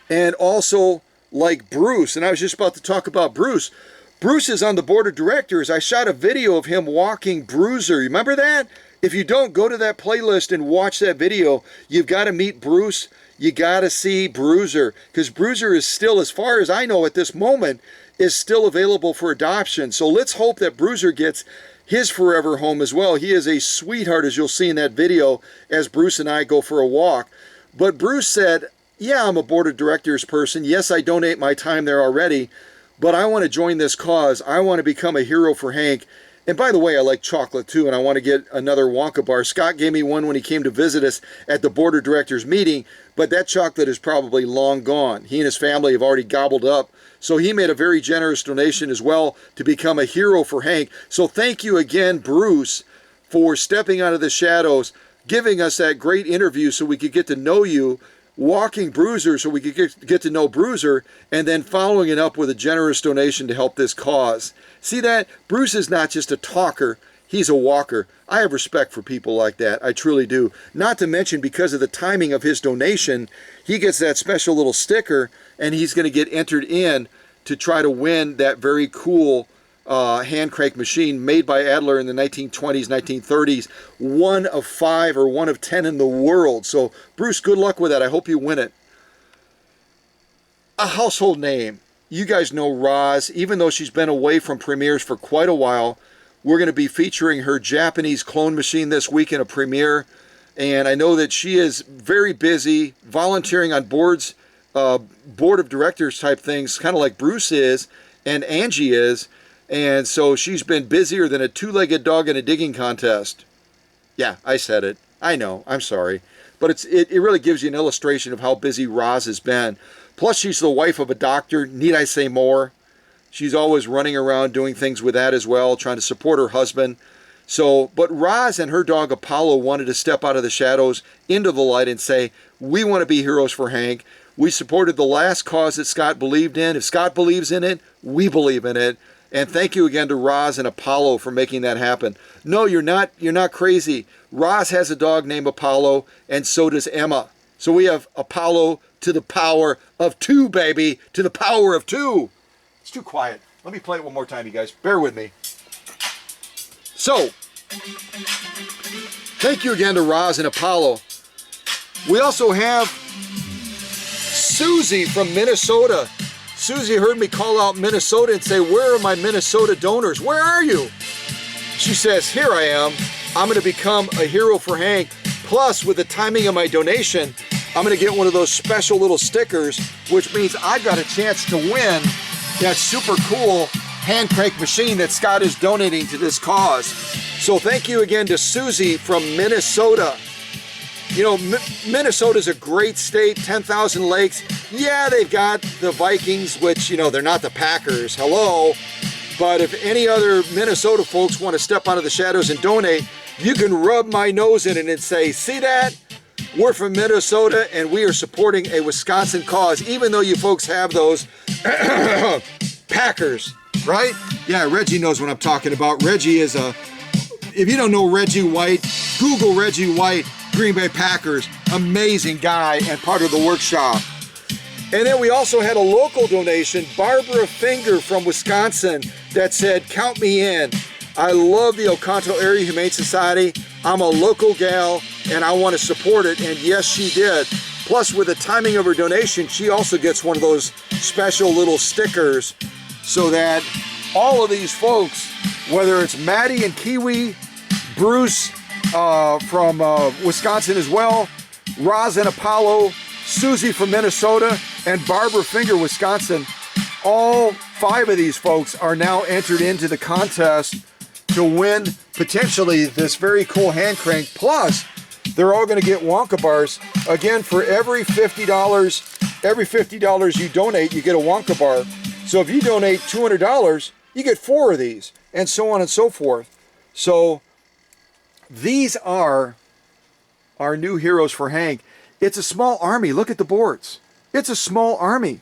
and also like Bruce. And I was just about to talk about Bruce. Bruce is on the board of directors. I shot a video of him walking Bruiser. You remember that? If you don't, go to that playlist and watch that video. You've got to meet Bruce. You got to see Bruiser, because Bruiser is still, as far as I know at this moment, is still available for adoption. So let's hope that Bruiser gets his forever home as well. He is a sweetheart, as you'll see in that video, as Bruce and I go for a walk. But Bruce said, yeah, I'm a board of directors person. Yes, I donate my time there already, but I want to join this cause. I want to become a hero for Hank. And by the way, I like chocolate too, and I want to get another Wonka bar. Scott gave me one when he came to visit us at the board of directors meeting, but that chocolate is probably long gone. He and his family have already gobbled up. So he made a very generous donation as well to become a hero for Hank. So thank you again, Bruce, for stepping out of the shadows, giving us that great interview so we could get to know you, walking Bruiser so we could get to know Bruiser, and then following it up with a generous donation to help this cause. See that? Bruce is not just a talker, he's a walker. I have respect for people like that. I truly do. Not to mention, because of the timing of his donation, he gets that special little sticker, and he's going to get entered in to try to win that very cool hand crank machine made by Adler in the 1920s, 1930s. One of 5 or one of 10 in the world. So, Bruce, good luck with that. I hope you win it. A household name. You guys know Roz. Even though she's been away from premieres for quite a while, we're going to be featuring her Japanese clone machine this week in a premiere. And I know that she is very busy volunteering on boards, board of directors type things, kind of like Bruce is and Angie is. And so she's been busier than a two-legged dog in a digging contest. Yeah, I said it. I know. I'm sorry. But it really gives you an illustration of how busy Roz has been. Plus, she's the wife of a doctor. Need I say more? She's always running around doing things with that as well, trying to support her husband. So, but Roz and her dog Apollo wanted to step out of the shadows into the light and say, we want to be heroes for Hank. We supported the last cause that Scott believed in. If Scott believes in it, we believe in it. And thank you again to Roz and Apollo for making that happen. No, you're not crazy. Roz has a dog named Apollo, and so does Emma. So we have Apollo to the power of 2, baby. To the power of 2. It's too quiet. Let me play it one more time, you guys. Bear with me. So, thank you again to Roz and Apollo. We also have Susie from Minnesota. Susie heard me call out Minnesota and say, where are my Minnesota donors? Where are you? She says, here I am. I'm going to become a hero for Hank. Plus, with the timing of my donation, I'm going to get one of those special little stickers, which means I've got a chance to win that super cool hand crank machine that Scott is donating to this cause. So thank you again to Susie from Minnesota. You know, Minnesota's a great state, 10,000 lakes. Yeah, they've got the Vikings, which, you know, they're not the Packers. Hello. But if any other Minnesota folks want to step out of the shadows and donate, you can rub my nose in it and say, see that? We're from Minnesota and we are supporting a Wisconsin cause, even though you folks have those Packers, right? Yeah, Reggie knows what I'm talking about. Reggie is if you don't know Reggie White, Google Reggie White, Green Bay Packers. Amazing guy and part of the workshop. And then we also had a local donation, Barbara Finger from Wisconsin. that said, count me in. I love the Oconto Area Humane Society. I'm a local gal and I want to support it, and yes, she did. Plus, with the timing of her donation, she also gets one of those special little stickers so that all of these folks, whether it's Maddie and Kiwi, Bruce from Wisconsin as well, Roz and Apollo, Susie from Minnesota, and Barbara Finger, Wisconsin, all 5 of these folks are now entered into the contest to win potentially this very cool hand crank. Plus, they're all going to get Wonka bars. Again, for every $50 you donate, you get a Wonka bar. So if you donate $200, you get 4 of these, and so on and so forth. So these are our new heroes for Hank. It's a small army. Look at the boards. It's a small army.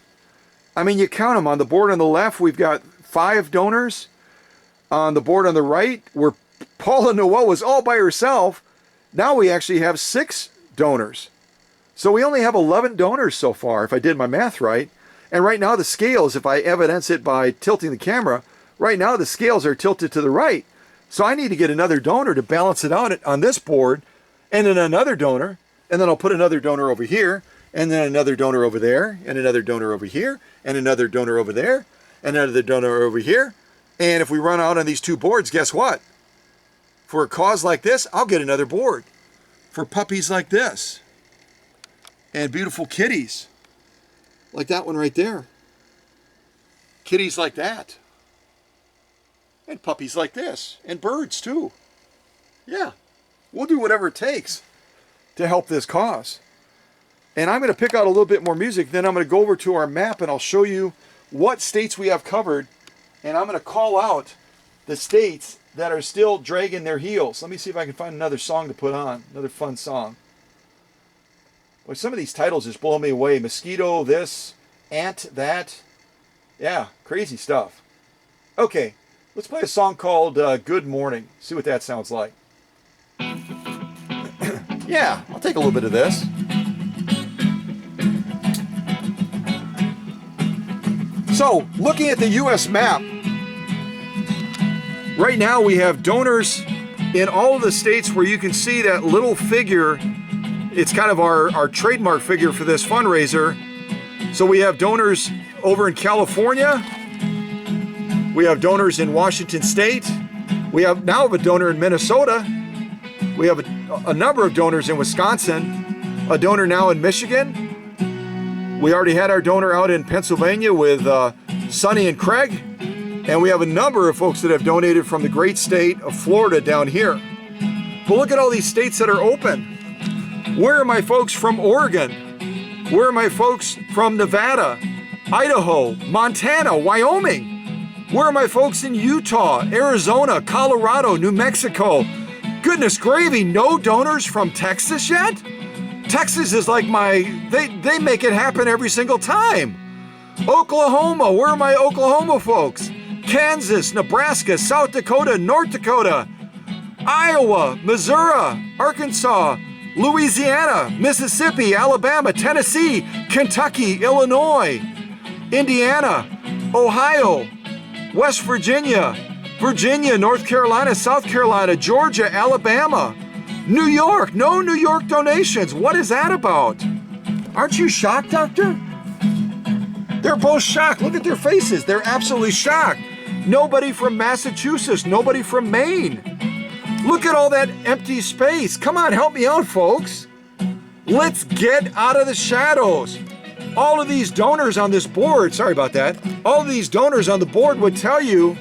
I mean, you count them. On the board on the left, we've got 5 donors. On the board on the right, where Paula Noel was all by herself, now we actually have 6 donors. So we only have 11 donors so far, if I did my math right. And right now the scales, if I evidence it by tilting the camera, right now the scales are tilted to the right. So I need to get another donor to balance it out on this board, and then another donor, and then I'll put another donor over here, and then another donor over there, and another donor over here, and another donor over there, and another donor over here. And if we run out on these 2 boards, guess what? For a cause like this, I'll get another board. For puppies like this. And beautiful kitties. Like that one right there. Kitties like that. And puppies like this. And birds too. Yeah. We'll do whatever it takes to help this cause. And I'm going to pick out a little bit more music. Then I'm going to go over to our map and I'll show you what states we have covered. And I'm going to call out the states that are still dragging their heels. Let me see if I can find another song to put on. Another fun song. Well, some of these titles just blow me away. Mosquito, this, ant, that. Yeah, crazy stuff. Okay, let's play a song called Good Morning. See what that sounds like. Yeah, I'll take a little bit of this. So, looking at the U.S. map, right now we have donors in all of the states where you can see that little figure. It's kind of our trademark figure for this fundraiser. So we have donors over in California. We have donors in Washington State. We now have a donor in Minnesota. We have a number of donors in Wisconsin. A donor now in Michigan. We already had our donor out in Pennsylvania with Sonny and Craig. And we have a number of folks that have donated from the great state of Florida down here. But look at all these states that are open. Where are my folks from Oregon? Where are my folks from Nevada, Idaho, Montana, Wyoming? Where are my folks in Utah, Arizona, Colorado, New Mexico? Goodness gravy, no donors from Texas yet? Texas is like they make it happen every single time. Oklahoma, where are my Oklahoma folks? Kansas, Nebraska, South Dakota, North Dakota, Iowa, Missouri, Arkansas, Louisiana, Mississippi, Alabama, Tennessee, Kentucky, Illinois, Indiana, Ohio, West Virginia, North Carolina, South Carolina, Georgia, Alabama, New York. No New York donations. What is that about? Aren't you shocked, Doctor? They're both shocked. Look at their faces. They're absolutely shocked. Nobody from Massachusetts. Nobody from Maine. Look at all that empty space. Come on, help me out, folks. Let's get out of the shadows. All of these donors on this board, sorry about that, all of these donors on the board would tell you,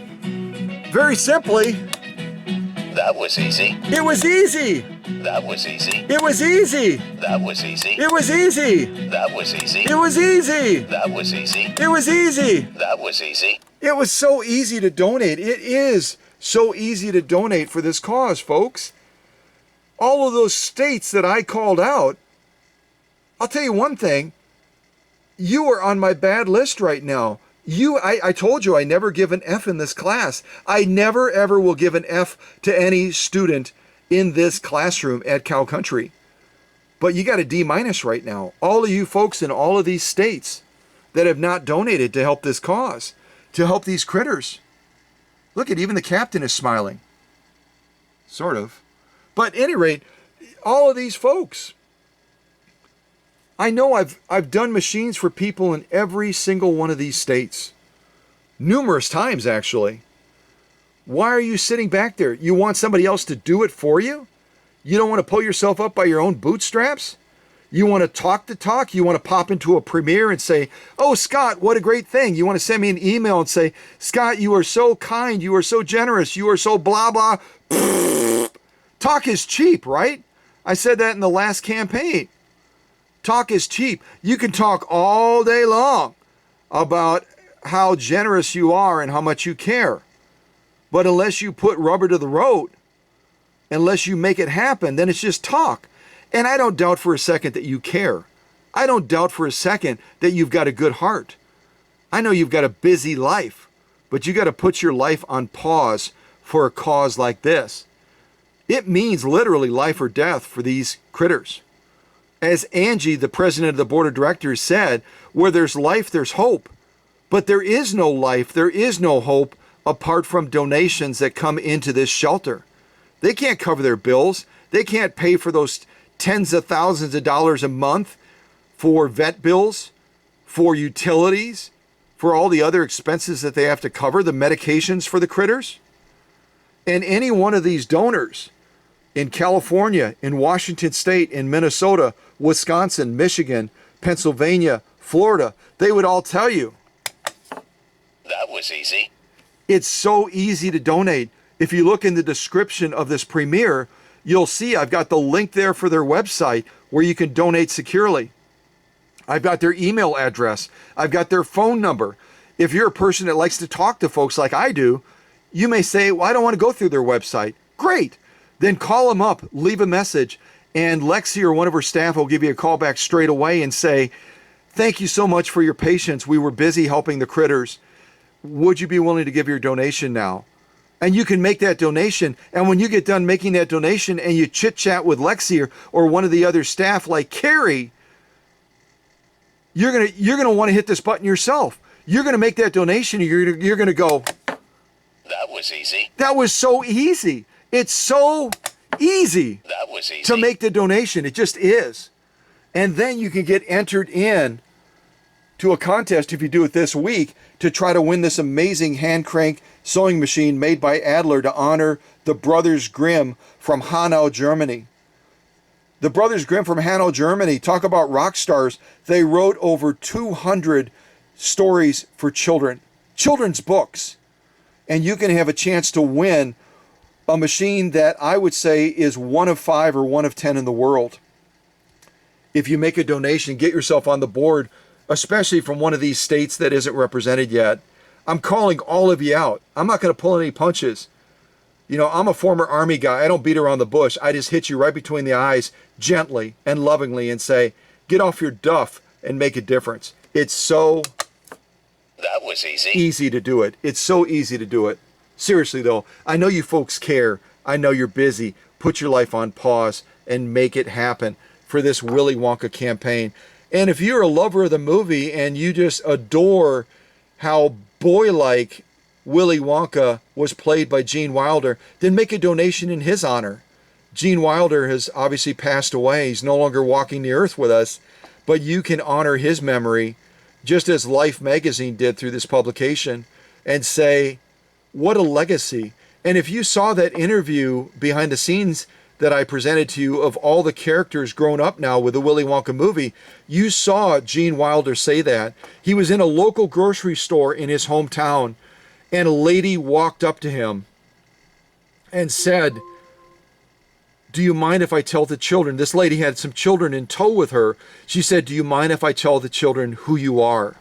very simply, that was easy. It was easy. That was easy. It was easy. That was easy. It was easy. That was easy. It was easy. That was easy. It was easy. That was easy. It was so easy to donate. It is so easy to donate for this cause, folks. All of those states that I called out, I'll tell you one thing, you are on my bad list right now. I told you I never give an F in this class. I never ever will give an F to any student in this classroom at Cow Country. But you got a D- right now. All of you folks in all of these states that have not donated to help this cause, to help these critters. Look at, even the captain is smiling. Sort of. But at any rate, all of these folks, I know I've done machines for people in every single one of these states. Numerous times, actually. Why are you sitting back there? You want somebody else to do it for you? You don't want to pull yourself up by your own bootstraps? You want to talk the talk? You want to pop into a premiere and say, oh, Scott, what a great thing. You want to send me an email and say, Scott, you are so kind. You are so generous. You are so blah, blah. Talk is cheap, right? I said that in the last campaign. Talk is cheap. You can talk all day long about how generous you are and how much you care. But unless you put rubber to the road, unless you make it happen, then it's just talk. And I don't doubt for a second that you care. I don't doubt for a second that you've got a good heart. I know you've got a busy life, but you got to put your life on pause for a cause like this. It means literally life or death for these critters. As Angie, the president of the board of directors, said, where there's life, there's hope. But there is no life, there is no hope apart from donations that come into this shelter. They can't cover their bills. They can't pay for those tens of thousands of dollars a month for vet bills, for utilities, for all the other expenses that they have to cover, the medications for the critters. And any one of these donors in California, in Washington State, in Minnesota, Wisconsin, Michigan, Pennsylvania, Florida, they would all tell you, That was easy. it's so easy to donate. If you look in the description of this premiere, you'll see I've got the link there for their website where you can donate securely. I've got their email address. I've got their phone number. If you're a person that likes to talk to folks like I do, you may say, well, I don't want to go through their website. Great. Then call them up, leave a message, and Lexi or one of her staff will give you a call back straight away and say, thank you so much for your patience. We were busy helping the critters. Would you be willing to give your donation now? And you can make that donation. And when you get done making that donation and you chit chat with Lexi or one of the other staff like Carrie, you're gonna want to hit this button yourself. You're gonna make that donation. And you're gonna go, That was easy. that was so easy. It's so easy That was easy. to make the donation. It just is. And then you can get entered in to a contest if you do it this week to try to win this amazing hand crank sewing machine made by Adler to honor the Brothers Grimm from Hanau, Germany. The Brothers Grimm from Hanau, Germany, talk about rock stars. They wrote over 200 stories for children, children's books. And you can have a chance to win a machine that I would say is one of 5 or one of 10 in the world. If you make a donation, get yourself on the board, especially from one of these states that isn't represented yet. I'm calling all of you out. I'm not going to pull any punches. You know, I'm a former Army guy. I don't beat around the bush. I just hit you right between the eyes gently and lovingly and say, get off your duff and make a difference. It's so That was easy. easy to do it. It's so easy to do it. Seriously, though, I know you folks care. I know you're busy. Put your life on pause and make it happen for this Willy Wonka campaign. And if you're a lover of the movie and you just adore how boy-like Willy Wonka was played by Gene Wilder, then make a donation in his honor. Gene Wilder has obviously passed away. He's no longer walking the earth with us, but you can honor his memory just as Life magazine did through this publication and say, what a legacy. And if you saw that interview behind the scenes that I presented to you of all the characters grown up now with the Willy Wonka movie, you saw Gene Wilder say that. He was in a local grocery store in his hometown, and a lady walked up to him and said, do you mind if I tell the children? This lady had some children in tow with her. She said, do you mind if I tell the children who you are?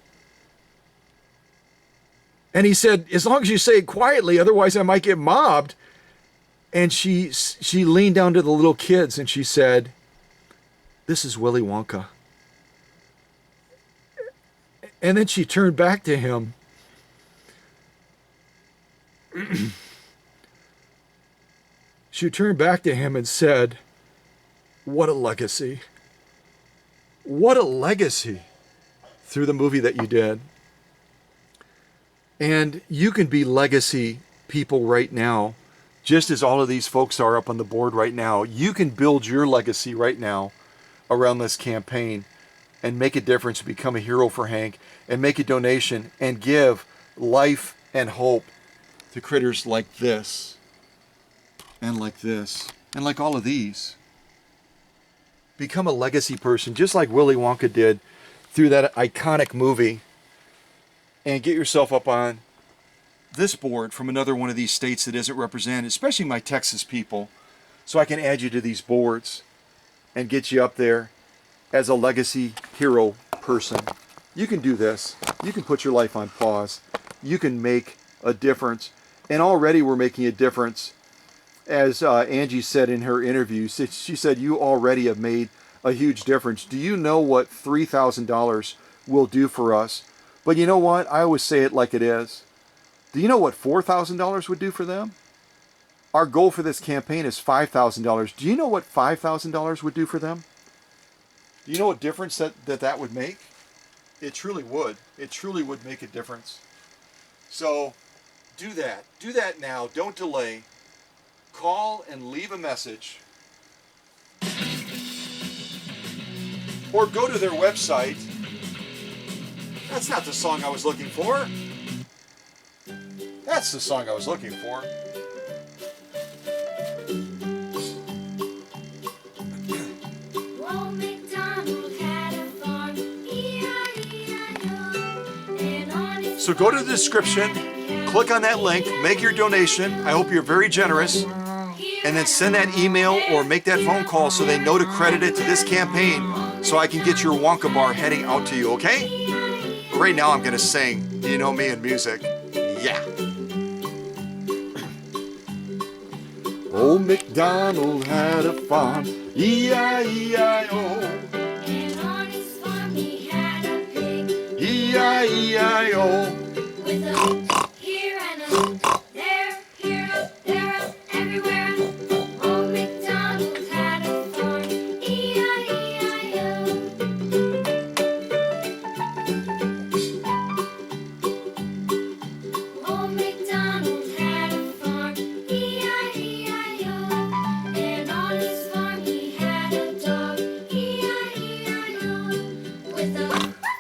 And he said, as long as you say it quietly, otherwise I might get mobbed. And she leaned down to the little kids and she said, this is Willy Wonka. And then she turned back to him. She turned back to him and said, what a legacy. What a legacy through the movie that you did. And you can be legacy people right now, just as all of these folks are up on the board right now. You can build your legacy right now around this campaign and make a difference, become a hero for Hank, and make a donation and give life and hope to critters like this and like this and like all of these. Become a legacy person just like Willy Wonka did through that iconic movie, and get yourself up on this board from another one of these states that isn't represented, especially my Texas people, so I can add you to these boards and get you up there as a legacy hero person. You can do this. You can put your life on pause. You can make a difference. And already we're making a difference. As Angie said in her interview, she said, you already have made a huge difference. Do you know what $3,000 will do for us? But you know what? I always say it like it is. Do you know what $4,000 would do for them? Our goal for this campaign is $5,000. Do you know what $5,000 would do for them? Do you know what difference that would make? It truly would. It truly would make a difference. So do that. Do that now. Don't delay. Call and leave a message. Or go to their website. That's not the song I was looking for. That's the song I was looking for. Old MacDonald had a farm, E-I-E-I-O, and on his So go to the description, click on that link, make your donation. I hope you're very generous. And then send that email or make that phone call so they know to credit it to this campaign so I can get your Wonka bar heading out to you, okay? Right now I'm going to sing. You know me and music. Yeah. Old MacDonald had a farm, E-I-E-I-O, and on his farm he had a pig E-I-E-I-O. with a here and a there, here, there, everywhere. Old MacDonald had a farm, E-I-E-I-O. Old MacDonald had a farm, E-I-E-I-O, and on his farm he had a dog, E-I-E-I-O, with a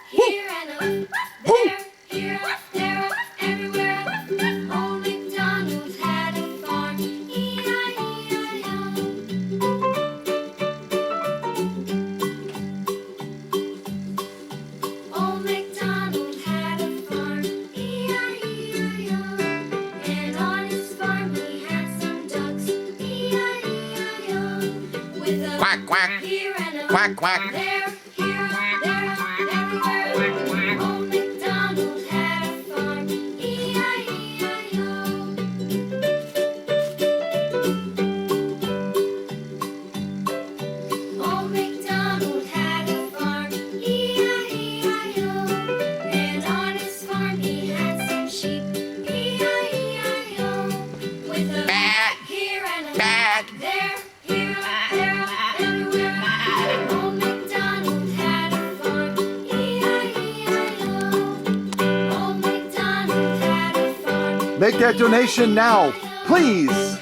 here and a there, here, there, everywhere. Old MacDonald had a farm, E-I-E-I-O. Old MacDonald had a farm, E-I-E-I-O, and on his farm he had some ducks, E-I-E-I-O, with a Quack, quack. here and a Quack, quack. there, here, there, everywhere. Old MacDonald had a farm, E-I-E-I-O. Old MacDonald had a farm, E-I-E-I-O, and on his farm he had some sheep, E-I-E-I-O, with a here and a there, here, there, everywhere. Old MacDonald had a farm, E-I-E-I-O. Old MacDonald had a farm. Make that donation now, please.